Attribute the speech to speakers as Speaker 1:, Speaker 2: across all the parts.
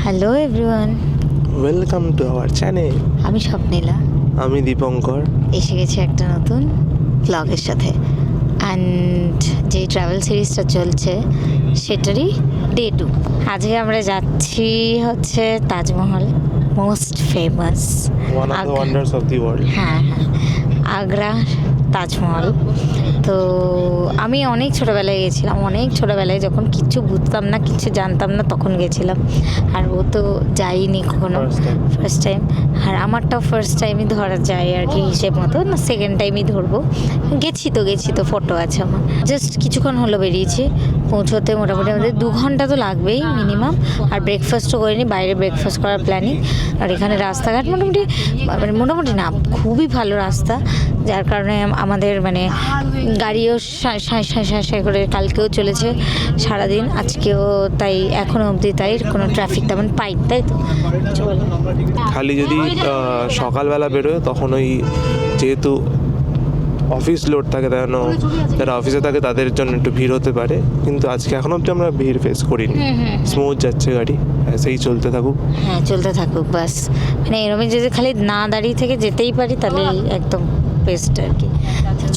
Speaker 1: Hello everyone,
Speaker 2: welcome to our channel.
Speaker 1: আমি স্বপ্নীলা।
Speaker 2: আমি দীপঙ্কর।
Speaker 1: এসে গেছি একটা নতুন ব্লগের সাথে। অ্যান্ড যেই ট্রাভেল সিরিজটা চলছে সেটারই ডে 2। আজকে আমরা যাচ্ছি হচ্ছে Taj Mahal, most famous,
Speaker 2: one of the wonders of the world.
Speaker 1: হ্যাঁ হ্যাঁ, আগ্রার তাজমহল। তো আমি অনেক ছোটোবেলায় গেছিলাম, অনেক ছোটোবেলায় যখন কিচ্ছু বুঝতাম না, কিছু জানতাম না, তখন গেছিলাম। আর ও তো যাইনি কখনো, ফার্স্ট টাইম। আর আমারটাও ফার্স্ট টাইমই ধরা যায় আর কি, হিসেব মতো না, সেকেন্ড টাইমই ধরবো। গেছি তো ফটো আছে আমার। জাস্ট কিছুক্ষণ হলো বেরিয়েছি, পৌঁছোতে মোটামুটি আমাদের 2 ঘন্টা তো লাগবেই মিনিমাম। আর ব্রেকফাস্টও করিনি, বাইরে ব্রেকফাস্ট করার প্ল্যানিং। আর এখানে রাস্তাঘাট মোটামুটি না, খুবই ভালো রাস্তা, যার কারণে আমাদের গাড়িও সাঁই করে কালকেও চলেছে সারাদিন, আজকেও তাই, এখনও অবধি তাই কোনো ট্রাফিক তেমন পাইনি, তাই তো।
Speaker 2: খালি যদি সকালবেলা বেরোয় তখন ওই যেহেতু অফিস লোড থাকে, তাই জন্য যারা অফিসে থাকে তাদের জন্য একটু ভিড় হতে পারে, কিন্তু আজকে এখন অবধি আমরা ভিড় ফেস করিনি। স্মুথ যাচ্ছে গাড়ি, সেই চলতে থাকুক।
Speaker 1: হ্যাঁ, চলতে থাকুক বাস। এরকম যদি খালি না দাঁড়িয়ে থেকে যেতেই পারি তাহলে একদম বেস্ট আর কি।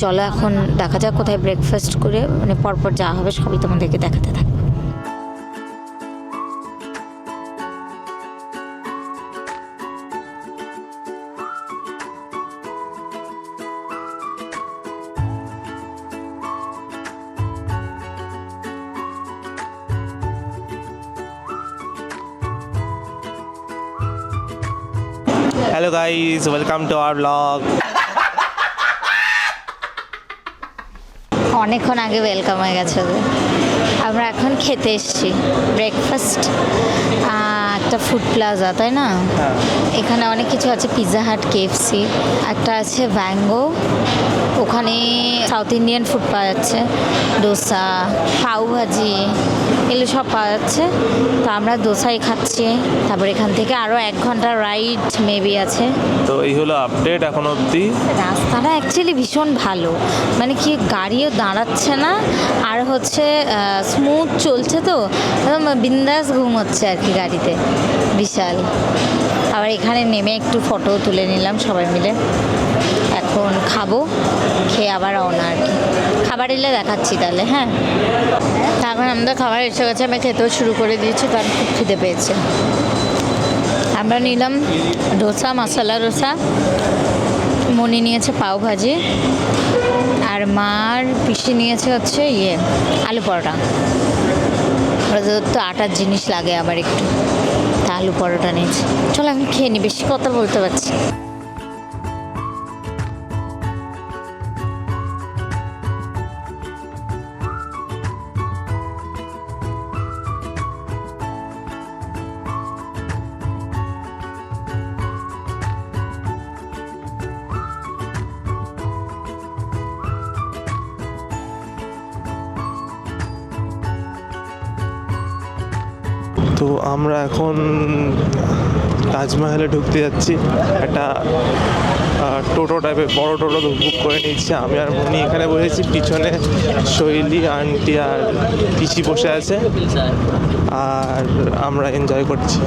Speaker 1: চলো এখন দেখা যাক কোথায় ব্রেকফাস্ট করে পরপর যা হবে সবই তোমাদেরকে দেখাতে থাকবো।
Speaker 2: Hello guys, welcome to our blog.
Speaker 1: অনেকক্ষণ আগে ওয়েলকাম হয়ে গেছে ওদের। আমরা এখন খেতে এসেছি ব্রেকফাস্ট, একটা ফুড প্লাজা, তাই না? এখানে অনেক কিছু আছে, পিৎজা হাট, কেএফসি, একটা আছে ভ্যাঙ্গো, ওখানে সাউথ ইন্ডিয়ান ফুড পাওয়া যাচ্ছে, ডোসা, পাউভাজি, এগুলো সব পাওয়া যাচ্ছে। তো আমরা দোসাই খাচ্ছি। তারপর এখান থেকে আরও 1 ঘন্টা রাইড মেবি আছে।
Speaker 2: তো এই হলো আপডেট এখন অবধি।
Speaker 1: রাস্তাটা অ্যাকচুয়ালি ভীষণ ভালো, কি গাড়িও দাঁড়াচ্ছে না, আর হচ্ছে স্মুথ চলছে, তো একদম বিন্দাস ঘুম হচ্ছে আর কি গাড়িতে, বিশাল। আবার এখানে নেমে একটু ফটো তুলে নিলাম সবাই মিলে। এখন খাবো, খেয়ে আবার রওনা আর কি। খাবার এলে দেখাচ্ছি তাহলে। হ্যাঁ, এখন আমাদের খাবার এসে গেছে, আমি খেতেও শুরু করে দিয়েছি, কারণ খুব খিদে পেয়েছে। আমরা নিলাম ডোসা, মশলা ডোসা, মনি নিয়েছে পাওভাজি, আর মার পিসি নিয়েছে হচ্ছে আলু পরোটা। ওদের তো আটার জিনিস লাগে আবার একটু, তা আলু পরোটা নিয়েছে। চলো এখন খেয়ে নি, বেশি কথা বলতে পারছি।
Speaker 2: তো আমরা এখন তাজমহলে ঢুকতে যাচ্ছি। একটা টোটো টাইপের বড় টোটো বুক করে নিচ্ছি। আমি আর মনি এখানে বসেছি, পিছনে শৈলী আন্টি আর পিসি বসে আছে, আর আমরা এনজয় করছি।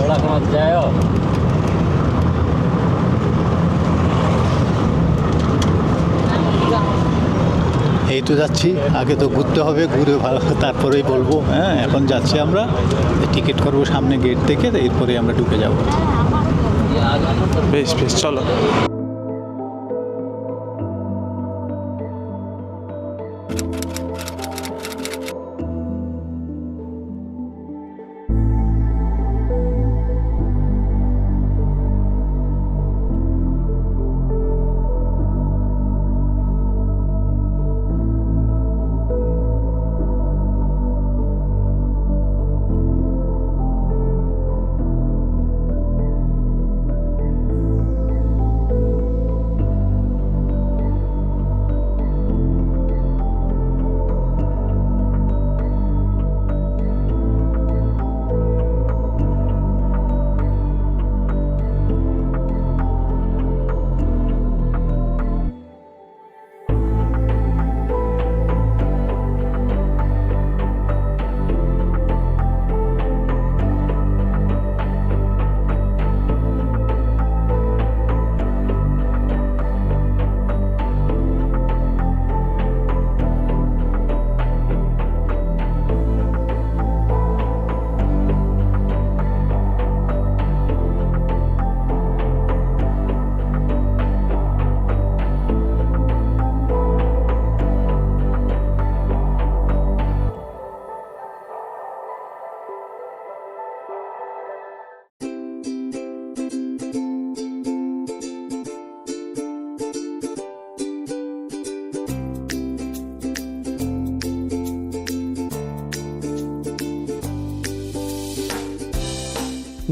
Speaker 3: এই তো যাচ্ছি, আগে তো ঘুরতে হবে, ঘুরে ভালো তারপরেই বলবো। হ্যাঁ, এখন যাচ্ছি আমরা, টিকিট করবো সামনে গেট থেকে, এরপরে আমরা ঢুকে যাব।
Speaker 2: বেশ চলো।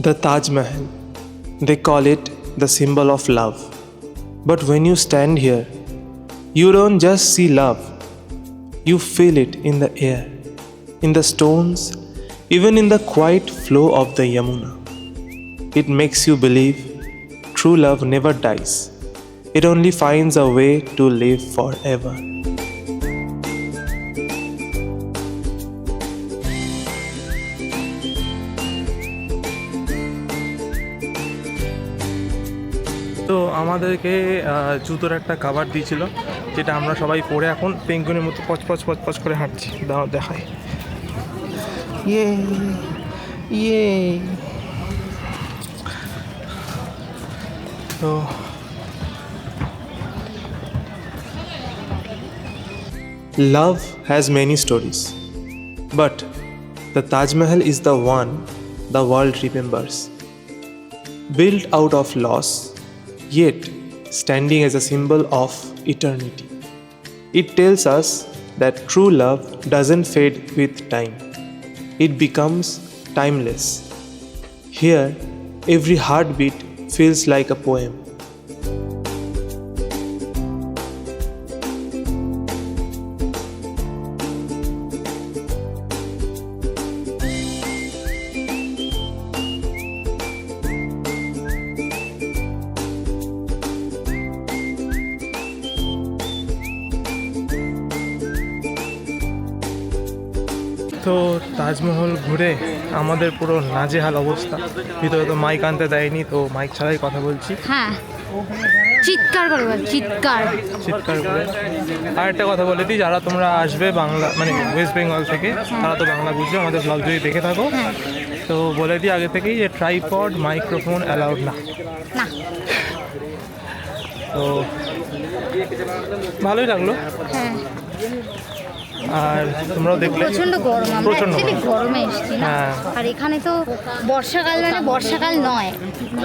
Speaker 2: The Taj Mahal. They call it the symbol of love. But when you stand here, you don't just see love. You feel it in the air, in the stones, even in the quiet flow of the Yamuna. It makes you believe true love never dies. It only finds a way to live forever. তো আমাদেরকে জুতোর একটা cover দিয়েছিল, যেটা আমরা সবাই পরে এখন পেঙ্গুনের মতো পচ করে হাঁটছি। দাও দেখাই। ইয়ে তো love has many stories, but the Taj Mahal is the one the world remembers. Built out of loss, yet standing as a symbol of eternity. It tells us that true love doesn't fade with time. It becomes timeless. Here, every heartbeat feels like a poem. তো তাজমহল ঘুরে আমাদের পুরো নাজেহাল অবস্থা। ভিতরে তো mic আনতে দেয়নি, তো মাইক ছাড়াই কথা বলছি।
Speaker 1: হ্যাঁ, চিৎকার করে বল, চিৎকার
Speaker 2: করে। আর একটা কথা বলে দিই, যারা তোমরা আসবে বাংলা মানে ওয়েস্ট বেঙ্গল থেকে, তারা তো বাংলা বুঝবে আমাদের ব্লগ যদি দেখে থাকো। তো বলে দিই আগে থেকেই যে ট্রাইপড মাইক্রোফোন অ্যালাউড না। তো ভালোই লাগলো।
Speaker 1: হ্যাঁ,
Speaker 2: আর তোমরাও দেখলে
Speaker 1: প্রচন্ড গরম, আমরা
Speaker 2: প্রচণ্ড
Speaker 1: অ্যাকচুয়ালি গরমে এসেছি না।
Speaker 2: হ্যাঁ।
Speaker 1: আর এখানে তো বর্ষাকাল মানে বর্ষাকাল নয়,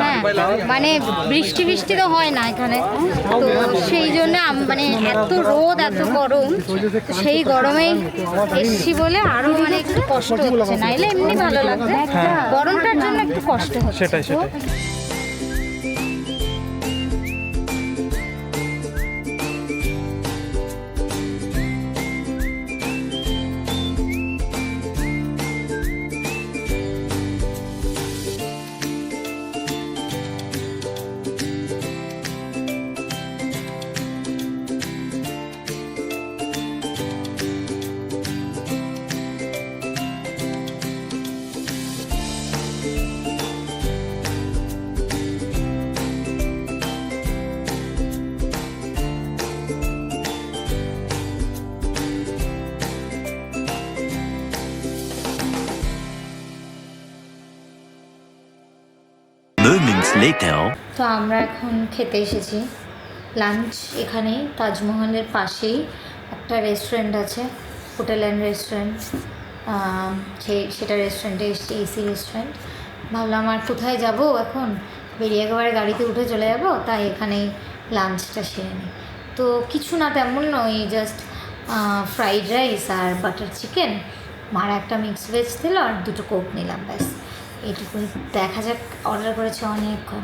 Speaker 1: হ্যাঁ মানে বৃষ্টি তো হয় না এখানে। তো সেই জন্য মানে এত রোদ এত গরম, সেই গরমে এসেছি বলে আরও মানে একটু কষ্ট হচ্ছে, নাইলে এমনি ভালো লাগবে। গরমটার জন্য একটু কষ্ট হচ্ছে।
Speaker 2: সেটাই।
Speaker 4: Moments later.
Speaker 1: তো আমরা এখন খেতে এসেছি লাঞ্চ। এখানেই তাজমহলের পাশেই একটা রেস্টুরেন্ট আছে, হোটেল অ্যান্ড রেস্টুরেন্ট। সেটা রেস্টুরেন্টে এসেছি, এসি রেস্টুরেন্ট। ভাবলাম আর কোথায় যাব এখন, বেরিয়ে একেবারে গাড়িতে উঠে চলে যাব, তাই এখানেই লাঞ্চটা সেরে নিই। তো কিছু না তেমন নয়, জাস্ট ফ্রাইড রাইস আর বাটার চিকেন, মার একটা মিক্স ভেজ দিল আর দুটো কোক নিলাম, ব্যাস এইটুকুই। দেখা যাক, অর্ডার করেছে অনেকক্ষণ,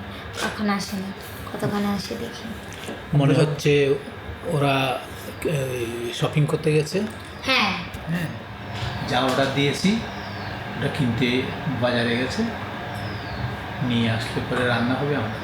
Speaker 1: এখন আসেনি, কতক্ষণে আসে দেখি।
Speaker 5: মনে হচ্ছে ওরা শপিং করতে গেছে।
Speaker 1: হ্যাঁ,
Speaker 5: যা অর্ডার দিয়েছি ওটা কিনতে বাজারে গেছে, নিয়ে আসলে পরে রান্না হবে। আমরা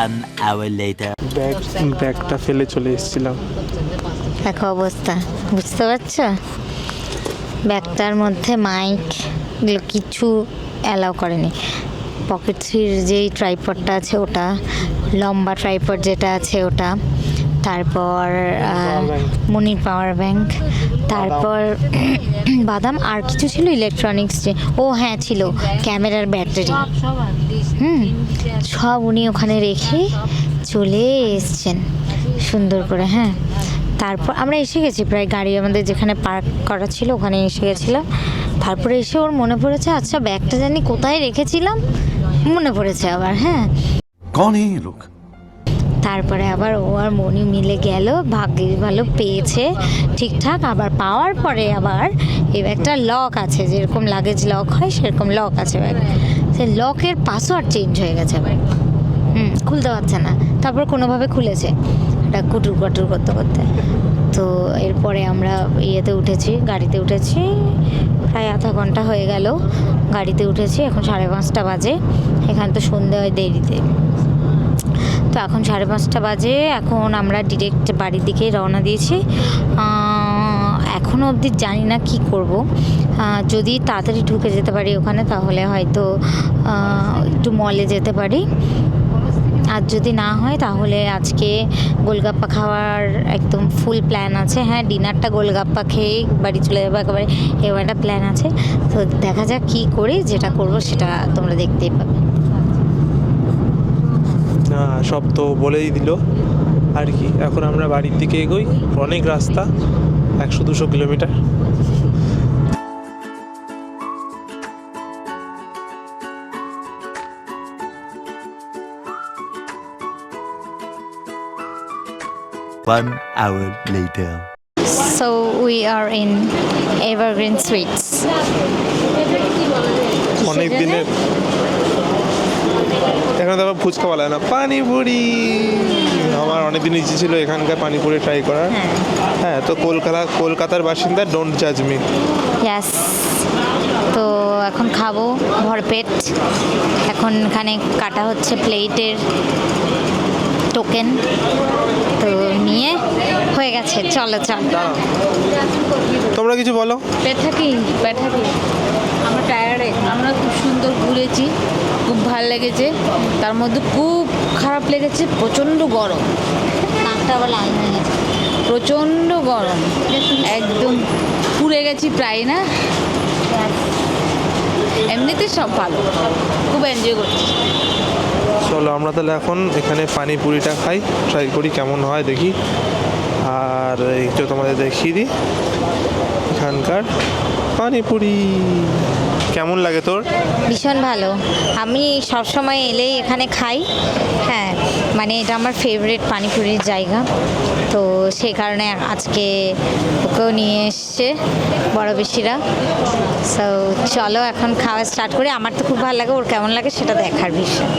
Speaker 4: One hour later.
Speaker 2: ব্যাগটা ফেলে চলে এসেছিলাম।
Speaker 1: দেখো অবস্থা, বুঝতে পারছো? ব্যাগটার মধ্যে মাইক এগুলো কিছু অ্যালাউ করেনি। পকেট থ্রির যেই ট্রাইপডটা আছে ওটা, লম্বা ট্রাইপড যেটা আছে ওটা, তারপর মনির পাওয়ার ব্যাংক, তারপর বাদাম, আর কিছু ছিল ইলেকট্রনিক্স যে, ও হ্যাঁ ছিল ক্যামেরার ব্যাটারি, সব উনি ওখানে রেখে চলে এসছেন সুন্দর করে। হ্যাঁ, তারপর আমরা এসে গেছি প্রায়, গাড়ি আমাদের যেখানে পার্ক করা ছিল ওখানে এসে গেছিলাম। তারপরে এসে ওর মনে পড়েছে আচ্ছা ব্যাগটা জানি কোথায় রেখেছিলাম, মনে পড়েছে আবার। হ্যাঁ,
Speaker 6: कौन है ये लोग?
Speaker 1: তারপরে আবার ও আর মনি মিলে গেল, ভাগ্যিস ভালো পেয়েছে ঠিকঠাক। আবার পাওয়ার পরে আবার এই ব্যাগটা লক আছে, যেরকম লাগেজ লক হয় সেরকম লক আছে ব্যাগ, সে লকের পাসওয়ার্ড চেঞ্জ হয়ে গেছে আবার, খুলতে পারছে না। তারপর কোনোভাবে খুলেছে, এটা কুটুর কাটুর করতে করতে। তো এরপরে আমরা ইয়েতে উঠেছি, গাড়িতে উঠেছি, প্রায় আধা ঘন্টা হয়ে গেল গাড়িতে উঠেছি। এখন 5:30 বাজে, এখানে তো সন্ধে হয় দেরিতে। তো এখন 5:30 বাজে, এখন আমরা ডিরেক্ট বাড়ির দিকে রওনা দিয়েছি। এখনও অবধি জানি না কি করব। যদি তাড়াতাড়ি ঢুকে যেতে পারি ওখানে তাহলে হয়তো একটু মলে যেতে পারি, আর যদি না হয় তাহলে আজকে গোলগাপ্পা খাওয়ার একদম ফুল প্ল্যান আছে। হ্যাঁ, ডিনারটা গোলগাপ্পা খেয়ে বাড়ি চলে যাবো একেবারে, এবার একটা প্ল্যান আছে। তো দেখা যাক কী করি, যেটা করব সেটা তোমরা দেখতেই পাবে।
Speaker 2: সব তো বলেই দিল আর কি। এখন আমরা বাড়ির দিকে এগোই, অনেক রাস্তা, 100-200 kilometre.
Speaker 4: One hour later.
Speaker 1: So we are in Evergreen Sweets.
Speaker 2: অনেক দিনের, এখানে তো আবার ফুচকা বলা না, পানিপুরি। আমার অনেক দিন ইচ্ছে ছিল এখানকার পানিপুরি ট্রাই করার। হ্যাঁ, তো কলকাতার বাসিন্দা, ডোন্ট জাজ মি।
Speaker 1: ইয়াস, তো এখন খাবো ভরপেট। এখন এখানে কাটা হচ্ছে প্লেটের টোকেন, তো নিয়ে হয়ে গেছে। চলো
Speaker 2: তোমরা কিছু বলো।
Speaker 7: পেঠা কি আমরা টায়ার্ডে, আমরা খুব সুন্দর ঘুরেছি, খুব ভালো লেগেছে। তার মধ্যে খুব খারাপ লেগেছে, প্রচণ্ড গরম,
Speaker 1: নাকটা আবার লাল হয়ে গেছে।
Speaker 7: প্রচণ্ড গরম, একদম পুড়ে গেছি প্রায়। না এমনিতে সব ভালো, খুব এনজয় করছি।
Speaker 2: চলো আমরা তাহলে এখন এখানে পানিপুরিটা খাই, ট্রাই করি কেমন হয় দেখি। আর একটু তোমাদের দেখিয়ে দিই এখানকার পানিপুরি কেমন লাগে তোর।
Speaker 1: ভীষণ ভালো, আমি সবসময় এলেই এখানে খাই। হ্যাঁ, মানে এটা আমার ফেভারিট পানিপুরির জায়গা, তো সেই কারণে আজকে ওকেও নিয়ে এসছে বড় বেশিরা। সো চলো এখন খাওয়া স্টার্ট করি। আমার তো খুব ভালো লাগে, ওর কেমন লাগে সেটা দেখার বিষয়।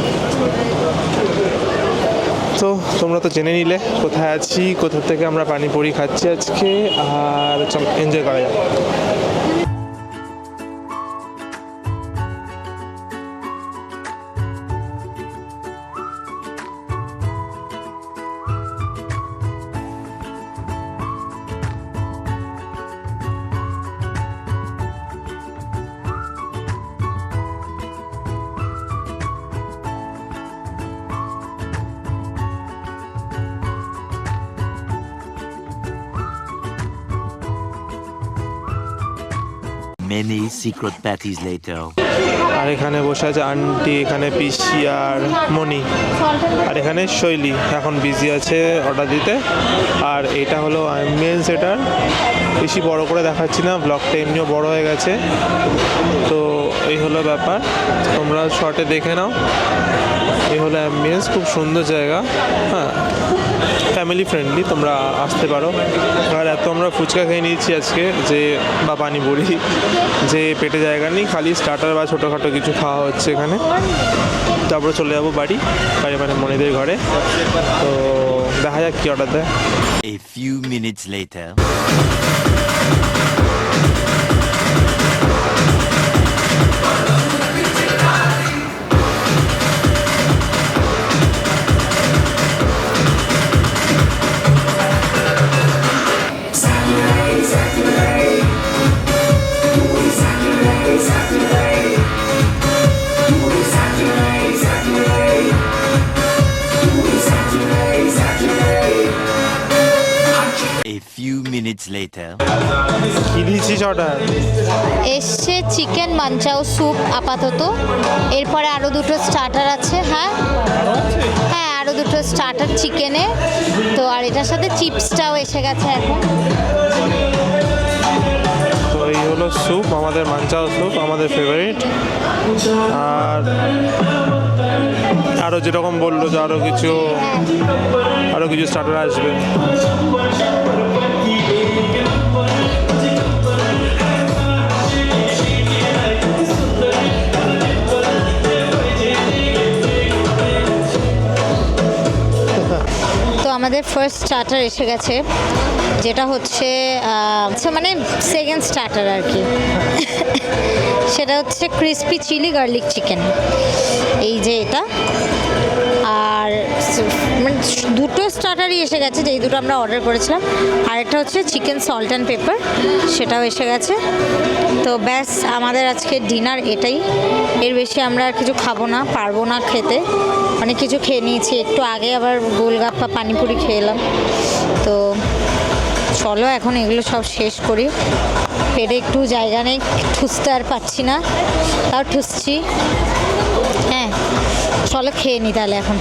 Speaker 2: তো তোমরা তো জেনে নিলে কোথায় আছি, কোথা থেকে আমরা পানিপুরি খাচ্ছি আজকে, আর এনজয় করা যাক।
Speaker 4: Many secret parties later.
Speaker 2: আর এখানে বসে আছে আন্টি, এখানে পিসি আর মনি, আর এখানে শৈলী এখন বিজি আছে অর্ডার দিতে। আর এটা হলো অ্যাম্বিয়েন্স, এটার বেশি বড় করে দেখাচ্ছি না, ব্লগটা এমনিও বড় হয়ে গেছে। তো এই হলো ব্যাপার, তোমরা শর্টে দেখে নাও। এই হলো অ্যাম্বিয়েন্স, খুব সুন্দর জায়গা। হ্যাঁ, ফ্যামিলি ফ্রেন্ডলি, তোমরা আসতে পারো। আর এত আমরা ফুচকা খেয়ে নিয়েছি আজকে যে, বা পানিপুরি, যে পেটে জায়গা নেই, খালি স্টার্টার বা ছোটোখাটো কিছু খাওয়া হচ্ছে এখানে। তারপরে চলে যাবো বাড়ি মানে মনিদের ঘরে। তো দেখা যাক কী অর্ডার দেয়।
Speaker 4: A few minutes later. later.
Speaker 2: কি দিয়েছিস অর্ডার?
Speaker 1: এসছে চিকেন মাঞ্চাও স্যুপ আপাতত, এরপরে আরও দুটো স্টার্টার আছে। হ্যাঁ হ্যাঁ, আরও দুটো স্টার্টার চিকেনে তো, আর এটার সাথে চিপসটাও এসে গেছে এখন।
Speaker 2: তো এই হলো স্যুপ, আমাদের মাঞ্চাও স্যুপ আমাদের ফেভারিট। আর আরও যেরকম বললো যে আরও কিছু স্টার্টার আসবে।
Speaker 1: তো আমাদের ফার্স্ট স্টার্টার এসে গেছে, যেটা হচ্ছে মানে সেকেন্ড স্টার্টার আর কি। সেটা হচ্ছে ক্রিসপি চিলি গার্লিক চিকেন, এই যে এটা। আর মানে দুটো স্টার্টারই এসে গেছে, যেই দুটো আমরা অর্ডার করেছিলাম। আর একটা হচ্ছে চিকেন সল্ট অ্যান্ড পেপার, সেটাও এসে গেছে। তো ব্যাস আমাদের আজকে ডিনার এটাই, এর বেশি আমরা আর কিছু খাবো না, পারবো না খেতে। অনেক কিছু খেয়ে নিয়েছি, একটু আগে আবার গোলগাপ্পা পানিপুরি খেলাম। তো চলো এখন এগুলো সব শেষ করি, পেটে একটু জায়গা নেই, ঠুসতে আর পাচ্ছি না, তাও ঠুসছি। হ্যাঁ চলো খেয়ে নি তাহলে এখন।